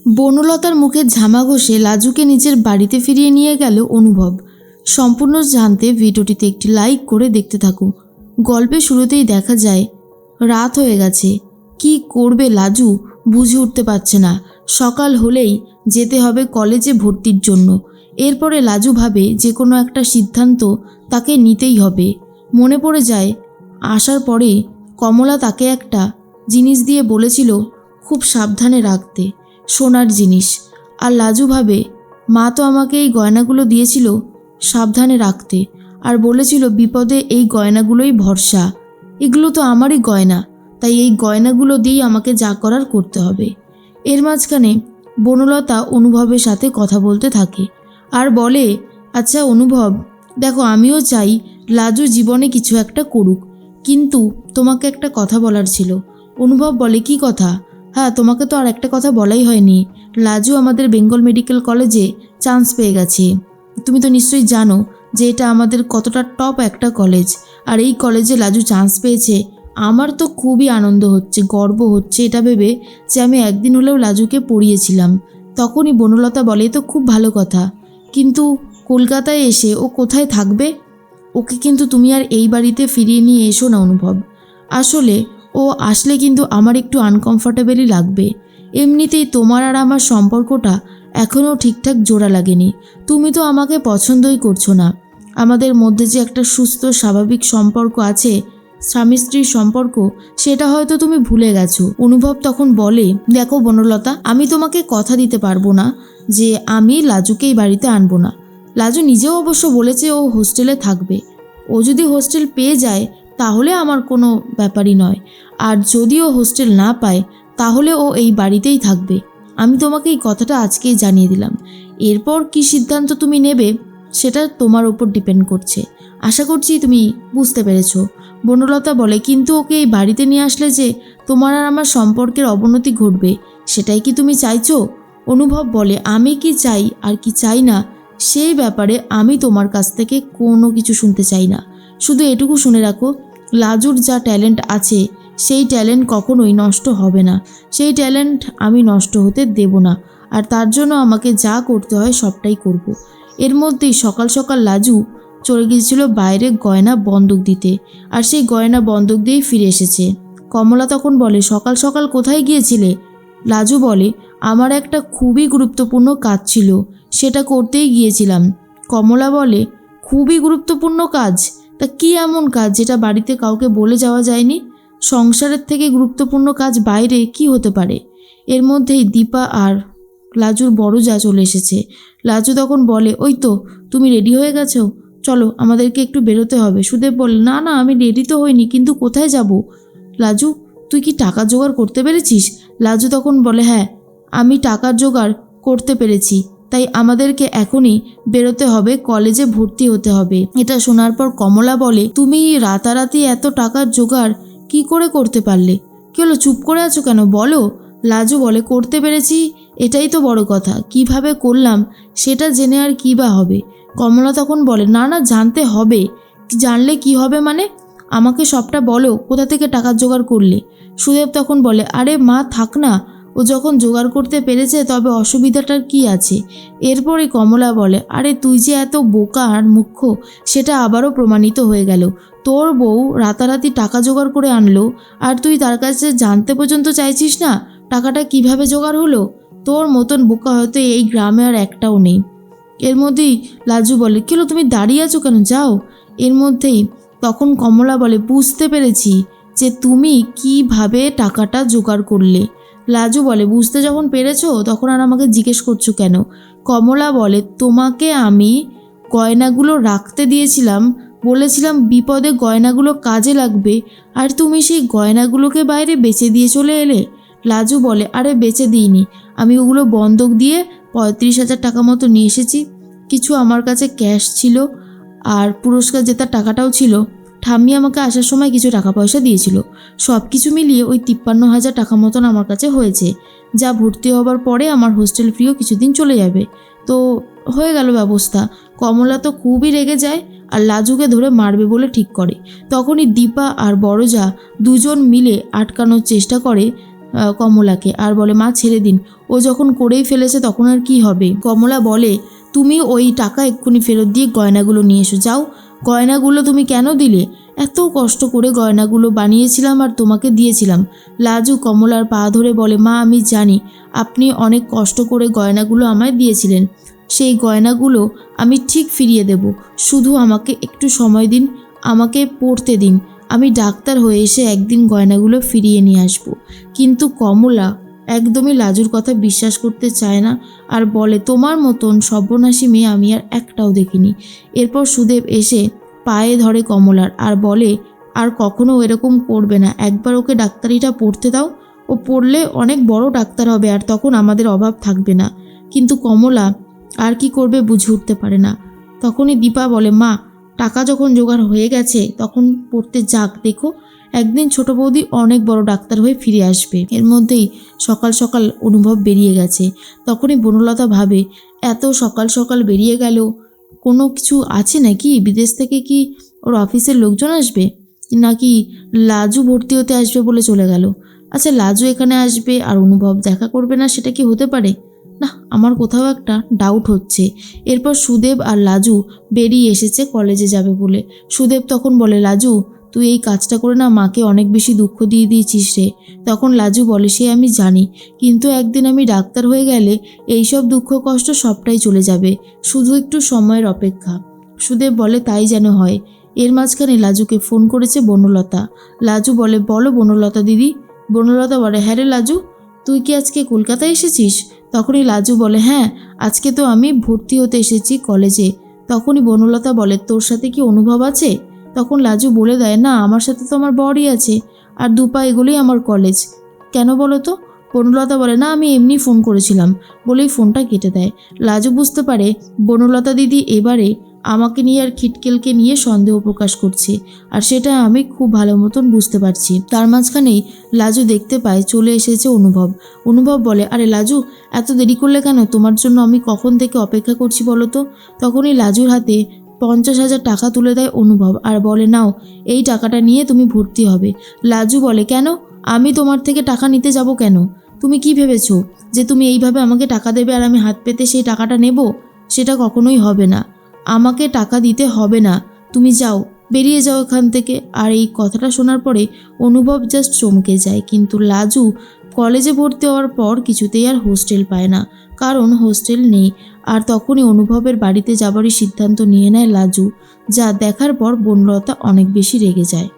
বনলতার মুখের ঝামা ঘষে লাজুকে নিজের বাড়িতে ফিরিয়ে নিয়ে গেল অনুভব। সম্পূর্ণ জানতে ভিডিওটিতে একটি লাইক করে দেখতে থাকো। গল্পের শুরুতেই দেখা যায় রাত হয়ে গেছে। কি করবে লাজু বুঝে উঠতে পারছে না। সকাল হলেই যেতে হবে কলেজে ভর্তির জন্য। এরপরে লাজু ভাবে যে কোনো একটা সিদ্ধান্ত তাকে নিতেই হবে। মনে পড়ে যায় আসার পরে কমলা তাকে একটা জিনিস দিয়ে বলেছিল খুব সাবধানে রাখতে, সোনার জিনিস। আর লাজু ভাবে মা তো আমাকে এই গয়নাগুলো দিয়েছিল সাবধানে রাখতে, আর বলেছিল বিপদে এই গয়নাগুলোই ভরসা। এগুলো তো আমারই গয়না, তাই এই গয়নাগুলো দিয়েই আমাকে যা করার করতে হবে। এর মাঝখানে বনলতা অনুভবের সাথে কথা বলতে থাকে আর বলে, আচ্ছা অনুভব, দেখো আমিও চাই লাজু জীবনে কিছু একটা করুক, কিন্তু তোমাকে একটা কথা বলার ছিল। অনুভব বলে, কি কথা? হ্যাঁ, তোমাকে তো আর একটা কথা বলাই হয়নি। লাজু আমাদের বেঙ্গল মেডিকেল কলেজে চান্স পেয়ে গেছে। তুমি তো নিশ্চয়ই জানো যে এটা আমাদের কতটা টপ একটা কলেজ, আর এই কলেজে লাজু চান্স পেয়েছে। আমার তো খুবই আনন্দ হচ্ছে, গর্ব হচ্ছে এটা ভেবে যে আমি একদিন হলেও লাজুকে পড়িয়েছিলাম। তখনই বনলতা বলে, তো খুব ভালো কথা, কিন্তু কলকাতায় এসে ও কোথায় থাকবে? ওকে কিন্তু তুমি আর এই বাড়িতে ফিরিয়ে নিয়ে এসো না অনুভব। আসলে ও আসলে কিন্তু আমার একটু আনকমফর্টেবলই লাগবে। এমনিতেই তোমার আর আমার সম্পর্কটা এখনও ঠিকঠাক জোড়া লাগেনি। তুমি তো আমাকে পছন্দই করছো না। আমাদের মধ্যে যে একটা সুস্থ স্বাভাবিক সম্পর্ক আছে, স্বামী স্ত্রীর সম্পর্ক, সেটা হয়তো তুমি ভুলে গেছো। অনুভব তখন বলে, দেখো বনলতা, আমি তোমাকে কথা দিতে পারবো না যে আমি লাজুকে এই বাড়িতে আনবো না। লাজু নিজেও অবশ্য বলেছে ও হোস্টেলে থাকবে। ও যদি হোস্টেল পেয়ে যায় তাহলে আমার কোনো ব্যাপারই নয়, আর যদি ও হোস্টেল না পায় তাহলে ও এই বাড়িতেই থাকবে। আমি তোমাকে এই কথাটা আজকেই জানিয়ে দিলাম। এরপর কি সিদ্ধান্ত তুমি নেবে সেটা তোমার উপর ডিপেন্ড করছে। আশা করছি তুমি বুঝতে পেরেছো। বনলতা বলে, কিন্তু ওকে এই বাড়িতে নিয়ে আসলে যে তোমার আর আমার সম্পর্কের অবনতি ঘটবে, সেটাই কি তুমি চাইছো? অনুভব বলে, আমি কি চাই আর কি চাই না সেই ব্যাপারে আমি তোমার কাছ থেকে কোনো কিছু শুনতে চাই না। শুধু এটুকু শুনে রাখো, লাজুর যা ট্যালেন্ট আছে সেই ট্যালেন্ট কখনোই নষ্ট হবে না। সেই ট্যালেন্ট আমি নষ্ট হতে দেব না, আর তার জন্য আমাকে যা করতে হয় সবটাই করব। এর মধ্যেই সকাল সকাল লাজু চলে গিয়েছিল বাইরে গয়না বন্ধক দিতে, আর সেই গয়না বন্ধক দিয়েই ফিরে এসেছে। কমলা তখন বলে, সকাল সকাল কোথায় গিয়েছিলে? লাজু বলে, আমার একটা খুবই গুরুত্বপূর্ণ কাজ ছিল, সেটা করতেই গিয়েছিলাম। কমলা বলে, খুবই গুরুত্বপূর্ণ কাজ? তা কি এমন কাজ যেটা বাড়িতে কাউকে বলে যাওয়া যায়নি? সংসারের থেকে গুরুত্বপূর্ণ কাজ বাইরে কি হতে পারে? এর মধ্যেই দীপা আর লাজুর বড় যা চলে এসেছে। লাজু তখন বলে, ওই তো তুমি রেডি হয়ে গেছো, চলো আমাদেরকে একটু বেরোতে হবে। সুদেব বলে, না না আমি রেডি তো হইনি, কিন্তু কোথায় যাব? লাজু, তুই কি টাকা জোগাড় করতে পেরেছিস? লাজু তখন বলে, হ্যাঁ আমি টাকার জোগাড় করতে পেরেছি, তাই আমাদেরকে এখনই বেরোতে হবে, কলেজে ভর্তি হতে হবে। এটা শোনার পর কমলা বলে, তুমি রাতারাতি এত টাকার জোগাড় কি করে করতে পারলে? কি হলো, চুপ করে আছো কেন, বলো। লাজু বলে, করতে পেরেছি এটাই তো বড় কথা, কিভাবে করলাম সেটা জেনে আর কী বা হবে? কমলা তখন বলে, না না জানতে হবে। জানলে কি হবে মানে? আমাকে সবটা বলো, কোথা থেকে টাকার জোগাড় করলে? সুদেব তখন বলে, আরে মা থাক না, ও যখন জোগাড় করতে পেরেছে তবে অসুবিধাটার কি আছে? এরপরে কমলা বলে, আরে তুই যে এত বোকা আর মূর্খ সেটা আবারও প্রমাণিত হয়ে গেল। তোর বউ রাতারাতি টাকা জোগাড় করে আনলো, আর তুই তার কাছে জানতে পর্যন্ত চাইছিস না টাকাটা কিভাবে জোগাড় হলো? তোর মতন বোকা হয়তো এই গ্রামে আর একটাও নেই। এর মধ্যেই লাজু বলে, কেন তুমি দাঁড়িয়ে আছো কেন, যাও। এর মধ্যেই তখন কমলা বলে, বুঝতে পেরেছি যে তুমি কিভাবে টাকাটা জোগাড় করলে। লাজু বলে, বুঝতে যখন পেরেছো তখন আর আমাকে জিজ্ঞেস করছো কেন? কমলা বলে, তোমাকে আমি গয়নাগুলো রাখতে দিয়েছিলাম, বলেছিলাম বিপদে গয়নাগুলো কাজে লাগবে, আর তুমি সেই গয়নাগুলোকে বাইরে বেচে দিয়ে চলে এলে। লাজু বলে, আরে বেচে দিইনি, আমি ওগুলো বন্ধক দিয়ে 35,000 টাকা মতো নিয়ে এসেছি। কিছু আমার কাছে ক্যাশ ছিল, আর পুরস্কার জেতার টাকাটাও ছিল। ঠাম্মি আমাকে আসার সময় কিছু টাকা পয়সা দিয়েছিল। সব কিছু মিলিয়ে ওই 53,000 টাকা মতন আমার কাছে হয়েছে, যা ভর্তি হবার পরে আমার হোস্টেল ফিও কিছুদিন চলে যাবে। তো হয়ে গেল ব্যবস্থা। কমলা তো খুবই রেগে যায় আর লাজুকে ধরে মারবে বলে ঠিক করে। তখনই দীপা আর বড়জা দুজন মিলে আটকানোর চেষ্টা করে কমলাকে আর বলে মা ছেড়ে দিন, ও যখন করেই ফেলেছে তখন আর কি হবে। কমলা বলে তুমি ওই টাকা এক্ষুনি ফেরত দিয়ে গয়নাগুলো নিয়ে এসো, যাও। গয়নাগুলো তুমি কেন দিলে? এত কষ্ট করে গয়নাগুলো বানিয়েছিলাম আর তোমাকে দিয়েছিলাম। লাজু কমলার পা ধরে বলে মা আমি জানি আপনি অনেক কষ্ট করে গয়নাগুলো আমায় দিয়েছিলেন, সেই গয়নাগুলো আমি ঠিক ফিরিয়ে দেব, শুধু আমাকে একটু সময় দিন, আমাকে পড়তে দিন, আমি ডাক্তার হয়ে এসে একদিন গয়নাগুলো ফিরিয়ে নিয়ে আসব। কিন্তু কমলা একদমই লাজুর কথা বিশ্বাস করতে চায় না আর বলে তোমার মতন সর্বনাশী মেয়ে আমি আর একটাও দেখিনি। এরপর সুদেব এসে পায়ে ধরে কমলার আর বলে আর কখনো এরকম করবে না, একবার ওকে ডাক্তারিটা পড়তে দাও, ও পড়লে অনেক বড় ডাক্তার হবে আর তখন আমাদের অভাব থাকবে না। কিন্তু কমলা আর কি করবে বুঝে উঠতে পারে না। তখনই দীপা বলে মা টাকা যখন জোগাড় হয়ে গেছে তখন পড়তে যাক, দেখো একদিন ছোট বৌদি অনেক বড় ডাক্তার হয়ে ফিরে আসবে। এর মধ্যেই সকাল সকাল অনুভব বেরিয়ে গেছে। তখনই বনলতা ভাবে এত সকাল সকাল বেরিয়ে গেল, কোনো কিছু আছে নাকি? বিদেশ থেকে কি ওর অফিসের লোকজন আসবে, নাকি লাজু ভর্তি হতে আসবে বলে চলে গেল? আচ্ছা লাজু এখানে আসবে আর অনুভব দেখা করবে না, সেটা কি হতে পারে? না, আমার কোথাও একটা ডাউট হচ্ছে। এরপর সুদেব আর লাজু বেরিয়ে এসেছে কলেজে যাবে বলে। সুদেব তখন বলে লাজু তুই এই কাজটা করে না মাকে অনেক বেশি দুঃখ দিয়ে দিয়েছিস রে। তখন লাজু বলে সে আমি জানি, কিন্তু একদিন আমি ডাক্তার হয়ে গেলে এইসব দুঃখ কষ্ট সবটাই চলে যাবে, শুধু একটু সময়ের অপেক্ষা। সুদেব বলে তাই যেন হয়। এর মাঝখানে লাজুকে ফোন করেছে বনলতা। লাজু বলে বলো বনলতা দিদি। বনলতা বলে হ্যাঁ রে লাজু, তুই কি আজকে কলকাতায় এসেছিস? তখনই লাজু বলে হ্যাঁ, আজকে তো আমি ভর্তি হতে এসেছি কলেজে। তখনই বনলতা বলে তোর সাথে কি অনুভব আছে? তখন লাজু বলে দেয় না, আমার সাথে তো আমার বরই আছে, আর দুপা এগুলোই আমার কলেজ। কেন বলো তো? বনলতা বলে না আমি এমনি ফোন করেছিলাম, বলেই ফোনটা কেটে দেয়। লাজু বুঝতে পারে বনলতা দিদি এবারে আমাকে নিয়ে আর খিটকেলকে নিয়ে সন্দেহ প্রকাশ করছে, আর সেটা আমি খুব ভালো মতন বুঝতে পারছি। তার মাঝখানেই লাজু দেখতে পায় চলে এসেছে অনুভব। অনুভব বলে আরে লাজু এত দেরি করলে কেন? তোমার জন্য আমি কখন থেকে অপেক্ষা করছি বলো তো। তখনই লাজুর হাতে 50,000 টাকা তুলে দেয় অনুভব আর বলে নাও, এই টাকাটা নিয়ে তুমি ভর্তি হবে। লাজু বলে কেন? আমি তোমার থেকে টাকা নিতে যাব কেন? তুমি কি ভেবেছো যে তুমি এইভাবে আমাকে টাকা দেবে আর আমি হাত পেতে সেই টাকাটা নেব? সেটা কখনোই হবে না। আমাকে টাকা দিতে হবে না, তুমি যাও, বেরিয়ে যাও এখান থেকে। আর এই কথাটা শোনার পরে অনুভব জাস্ট চমকে যায়। কিন্তু লাজু কলেজে ভর্তি হওয়ার পর কিছুতেই আর হোস্টেল পায় না, কারণ হোস্টেল নেই। আর তখনই অনুভবের বাড়িতে যাবারই সিদ্ধান্ত নিয়ে নেয় লাজু, যা দেখার পর বনলতা অনেক বেশি রেগে যায়।